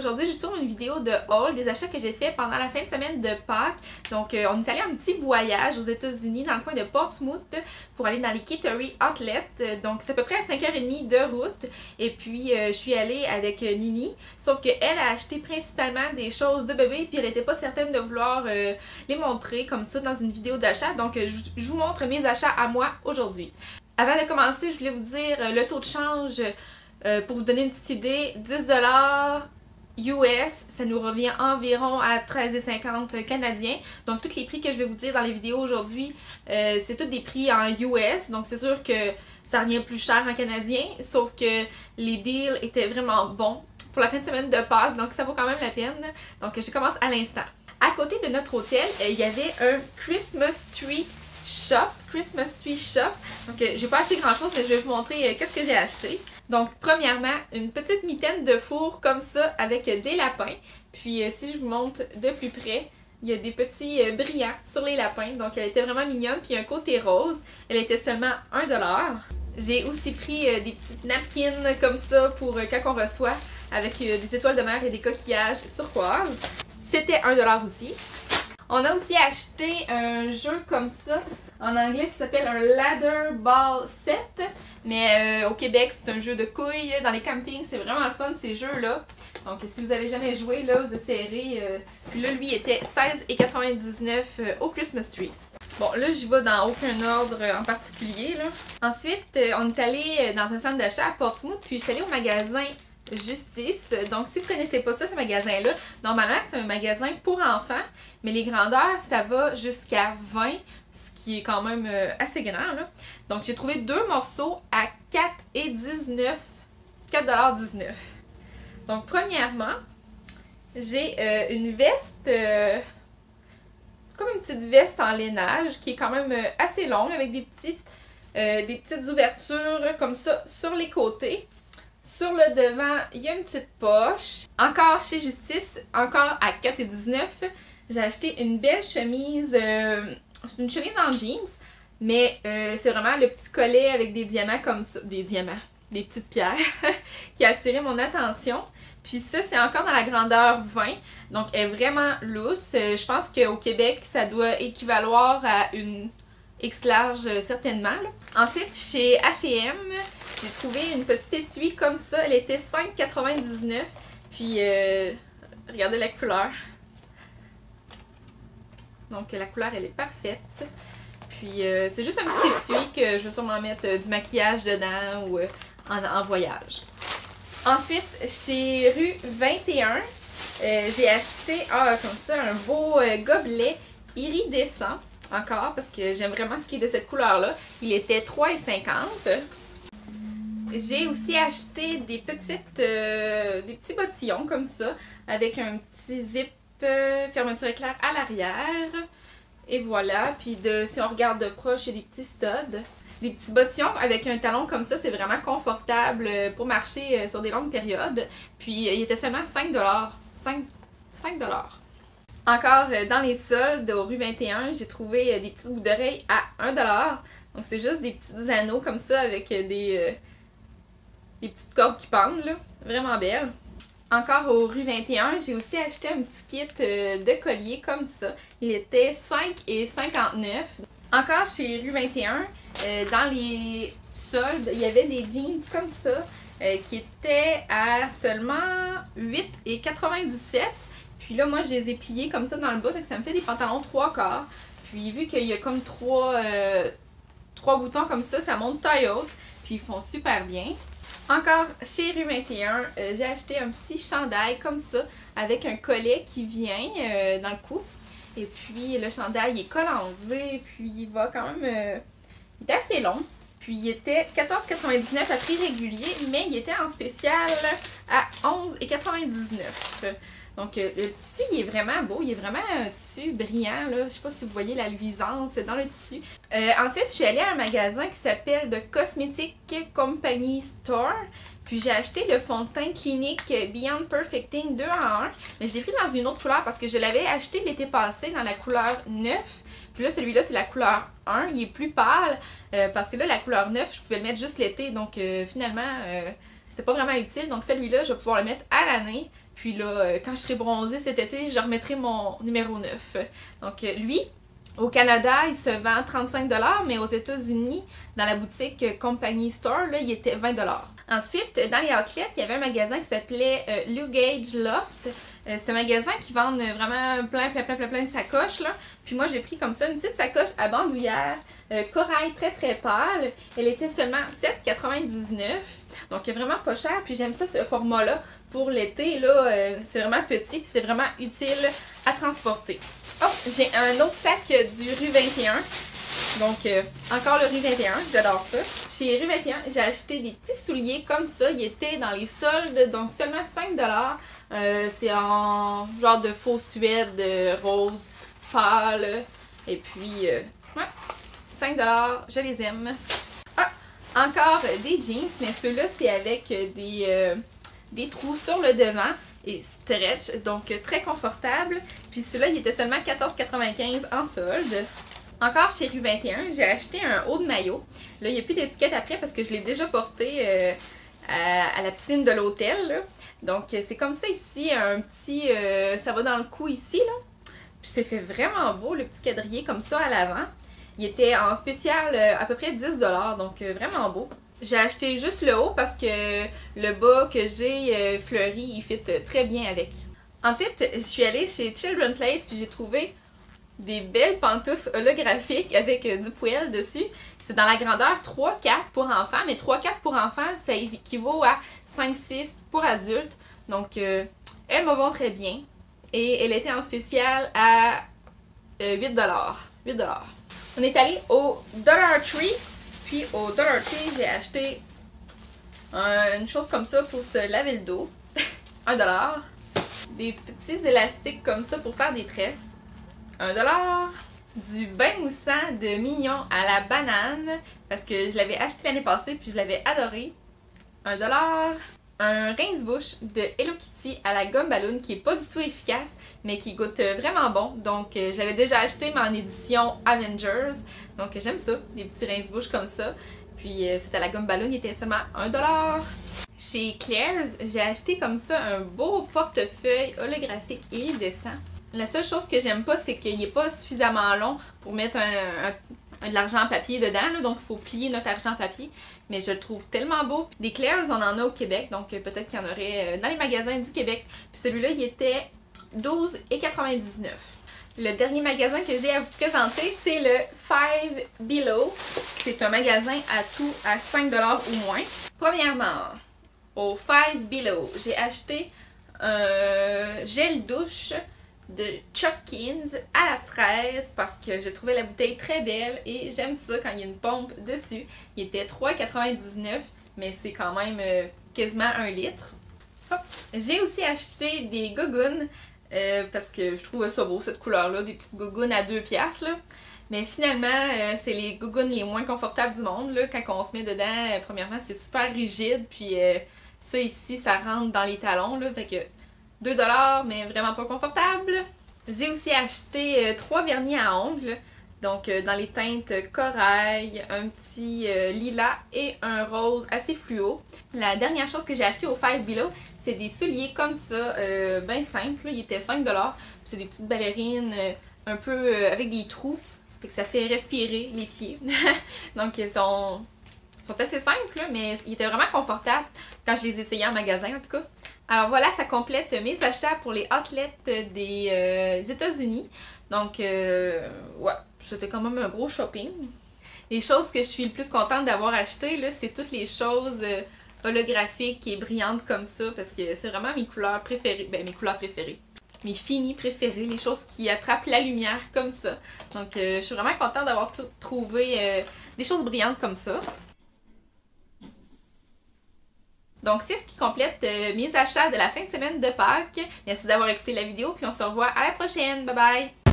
aujourd'hui, je tourne une vidéo de haul des achats que j'ai fait pendant la fin de semaine de Pâques. Donc, on est allé un petit voyage aux États-Unis dans le coin de Portsmouth pour aller dans les Kittery Outlet. Donc, c'est à peu près à 5h30 de route. Et puis, je suis allée avec Nini. Sauf qu'elle a acheté principalement des choses de bébé puis elle n'était pas certaine de vouloir les montrer comme ça dans une vidéo d'achat. Donc, je vous montre mes achats à moi aujourd'hui. Avant de commencer, je voulais vous dire le taux de change. Pour vous donner une petite idée, 10$ US, ça nous revient environ à 13,50 canadiens. Donc tous les prix que je vais vous dire dans les vidéos aujourd'hui, c'est tous des prix en US. Donc c'est sûr que ça revient plus cher en canadien, sauf que les deals étaient vraiment bons pour la fin de semaine de Pâques, donc ça vaut quand même la peine. Donc je commence à l'instant. À côté de notre hôtel, il y avait un Christmas Tree Shop. Donc j'ai pas acheté grand chose, mais je vais vous montrer qu'est-ce que j'ai acheté. Donc premièrement, une petite mitaine de four comme ça avec des lapins. Puis si je vous montre de plus près, il y a des petits brillants sur les lapins. Donc elle était vraiment mignonne. Puis un côté rose, elle était seulement 1$. J'ai aussi pris des petites napkins comme ça pour quand on reçoit avec des étoiles de mer et des coquillages turquoise. C'était 1$ aussi. On a aussi acheté un jeu comme ça. En anglais, ça s'appelle un Ladder Ball Set. Mais au Québec, c'est un jeu de couilles. Dans les campings, c'est vraiment le fun ces jeux-là. Donc, si vous avez jamais joué, là, vous essayerez. Puis là, lui, était 16,99$ au Christmas Tree. Bon, là, j'y vais dans aucun ordre en particulier, là. Ensuite, on est allé dans un centre d'achat à Portsmouth. Puis, je suis allée au magasin Justice. Donc, si vous ne connaissez pas ça, ce magasin-là, normalement, c'est un magasin pour enfants, mais les grandeurs, ça va jusqu'à 20, ce qui est quand même assez grand, là. Donc, j'ai trouvé deux morceaux à 4,19$. 4,19$. Donc, premièrement, j'ai une veste, comme une petite veste en lainage, qui est quand même assez longue, avec des petites ouvertures comme ça sur les côtés. Sur le devant, il y a une petite poche. Encore chez Justice, encore à 4,19$, j'ai acheté une belle chemise, une chemise en jeans, mais c'est vraiment le petit collet avec des diamants comme ça, des petites pierres, qui a attiré mon attention. Puis ça, c'est encore dans la grandeur 20, donc elle est vraiment lousse. Je pense qu'au Québec, ça doit équivaloir à une X large certainement, là. Ensuite, chez H&M, j'ai trouvé une petite étui comme ça. Elle était 5,99$. Puis, regardez la couleur. Donc, la couleur, elle est parfaite. Puis, c'est juste un petit étui que je vais sûrement mettre du maquillage dedans ou en voyage. Ensuite, chez Rue 21, j'ai acheté comme ça un beau gobelet iridescent. Encore, parce que j'aime vraiment ce qui est de cette couleur-là. Il était 3,50$. J'ai aussi acheté des petits bottillons comme ça, avec un petit zip fermeture éclair à l'arrière. Et voilà. Puis si on regarde de proche, il y a des petits studs. Des petits bottillons avec un talon comme ça, c'est vraiment confortable pour marcher sur des longues périodes. Puis il était seulement 5$. 5$. Encore dans les soldes, aux rue 21, j'ai trouvé des petites boucles d'oreilles à 1$. Donc c'est juste des petits anneaux comme ça avec des petites cordes qui pendent, là. Vraiment belles. Encore aux rue 21, j'ai aussi acheté un petit kit de collier comme ça. Il était 5,59$. Encore chez rue 21, dans les soldes, il y avait des jeans comme ça qui étaient à seulement 8,97$. Puis là, moi, je les ai pliés comme ça dans le bas, fait que ça me fait des pantalons 3/4. Puis vu qu'il y a comme trois boutons comme ça monte taille haute. Puis ils font super bien. Encore chez Rue 21, j'ai acheté un petit chandail comme ça, avec un collet qui vient dans le cou. Et puis le chandail est col enlevé, puis il va quand même... il est assez long. Puis il était 14,99$ à prix régulier, mais il était en spécial à 11,99$. Donc le tissu, il est vraiment beau, il est vraiment un tissu brillant, là. Je sais pas si vous voyez la luisance dans le tissu. Ensuite, je suis allée à un magasin qui s'appelle The Cosmetic Company Store. Puis j'ai acheté le fond de teint clinique Beyond Perfecting 2 en 1. Mais je l'ai pris dans une autre couleur parce que je l'avais acheté l'été passé dans la couleur 9. Puis là, celui-là, c'est la couleur 1. Il est plus pâle parce que là, la couleur 9, je pouvais le mettre juste l'été. Donc finalement, c'est pas vraiment utile. Donc celui-là, je vais pouvoir le mettre à l'année. Puis là, quand je serai bronzée cet été, je remettrai mon numéro 9. Donc lui, au Canada, il se vend 35$, mais aux États-Unis, dans la boutique Company Store, là, il était 20$. Ensuite, dans les outlets, il y avait un magasin qui s'appelait Luggage Loft. C'est un magasin qui vend vraiment plein de sacoches, là. Puis moi, j'ai pris comme ça une petite sacoche à bandoulière, corail très pâle. Elle était seulement 7,99$. Donc, vraiment pas cher. Puis j'aime ça, ce format-là. Pour l'été, là, c'est vraiment petit, puis c'est vraiment utile à transporter. Oh, j'ai un autre sac du Rue 21. Donc, encore le Rue 21, j'adore ça. Chez Rue 21, j'ai acheté des petits souliers comme ça. Ils étaient dans les soldes, donc seulement 5$. C'est en genre de faux suède rose pâle. Et puis, ouais, 5$, je les aime. Ah, encore des jeans, mais ceux-là, c'est avec des trous sur le devant et stretch, donc très confortable. Puis celui-là, il était seulement 14,95$ en solde. Encore chez Rue 21, j'ai acheté un haut de maillot. Là, il n'y a plus d'étiquette après parce que je l'ai déjà porté à la piscine de l'hôtel. Donc, c'est comme ça ici, un petit... ça va dans le cou ici, là. Puis c'est fait vraiment beau, le petit quadrillé comme ça à l'avant. Il était en spécial à peu près 10$, donc vraiment beau. J'ai acheté juste le haut parce que le bas que j'ai fleuri, il fit très bien avec. Ensuite, je suis allée chez Children's Place puis j'ai trouvé des belles pantoufles holographiques avec du poêle dessus. C'est dans la grandeur 3-4 pour enfants, mais 3-4 pour enfants, ça équivaut à 5-6 pour adultes. Donc, elles me vont très bien. Et elle était en spécial à 8$. 8$. On est allé au Dollar Tree. Puis au Dollar Tree, j'ai acheté une chose comme ça pour se laver le dos. 1$. Des petits élastiques comme ça pour faire des tresses. 1$. Du bain moussant de Mignon à la banane. Parce que je l'avais acheté l'année passée puis je l'avais adoré. 1$. Un rince-bouche de Hello Kitty à la gomme ballon qui est pas du tout efficace mais qui goûte vraiment bon. Donc je l'avais déjà acheté mais en édition Avengers. Donc j'aime ça, des petits rince-bouches comme ça. Puis c'était à la gomme ballon, il était seulement 1$. Chez Claire's, j'ai acheté comme ça un beau portefeuille holographique iridescent. La seule chose que j'aime pas, c'est qu'il n'est pas suffisamment long pour mettre de l'argent en papier dedans, là, donc il faut plier notre argent en papier. Mais je le trouve tellement beau. Des Claire's, on en a au Québec, donc peut-être qu'il y en aurait dans les magasins du Québec. Puis celui-là, il était 12,99$. Le dernier magasin que j'ai à vous présenter, c'est le Five Below. C'est un magasin à tout à 5$ ou moins. Premièrement, au Five Below, j'ai acheté un gel douche de Chuckins à la fraise parce que je trouvais la bouteille très belle et j'aime ça quand il y a une pompe dessus. Il était 3,99$, mais c'est quand même quasiment 1 litre. J'ai aussi acheté des gougounes parce que je trouvais ça beau cette couleur-là, des petites gougounes à 2$. Là. Mais finalement, c'est les gougounes les moins confortables du monde. Là. Quand on se met dedans, premièrement, c'est super rigide. Puis ça ici, ça rentre dans les talons. Là, fait que 2$, mais vraiment pas confortable. J'ai aussi acheté 3 vernis à ongles. Donc dans les teintes corail, un petit lilas et un rose assez fluo. La dernière chose que j'ai acheté au Five Below, c'est des souliers comme ça, bien simples. Ils étaient 5$. C'est des petites ballerines un peu avec des trous. Fait que ça fait respirer les pieds. Donc ils sont assez simples, mais ils étaient vraiment confortables quand je les essayais en magasin en tout cas. Alors voilà, ça complète mes achats pour les outlets des États-Unis. Donc, ouais, c'était quand même un gros shopping. Les choses que je suis le plus contente d'avoir achetées, là, c'est toutes les choses holographiques et brillantes comme ça, parce que c'est vraiment mes couleurs préférées. Ben, mes couleurs préférées. Mes finis préférées, les choses qui attrapent la lumière comme ça. Donc, je suis vraiment contente d'avoir trouvé des choses brillantes comme ça. Donc, c'est ce qui complète mes achats de la fin de semaine de Pâques. Merci d'avoir écouté la vidéo, puis on se revoit à la prochaine. Bye bye!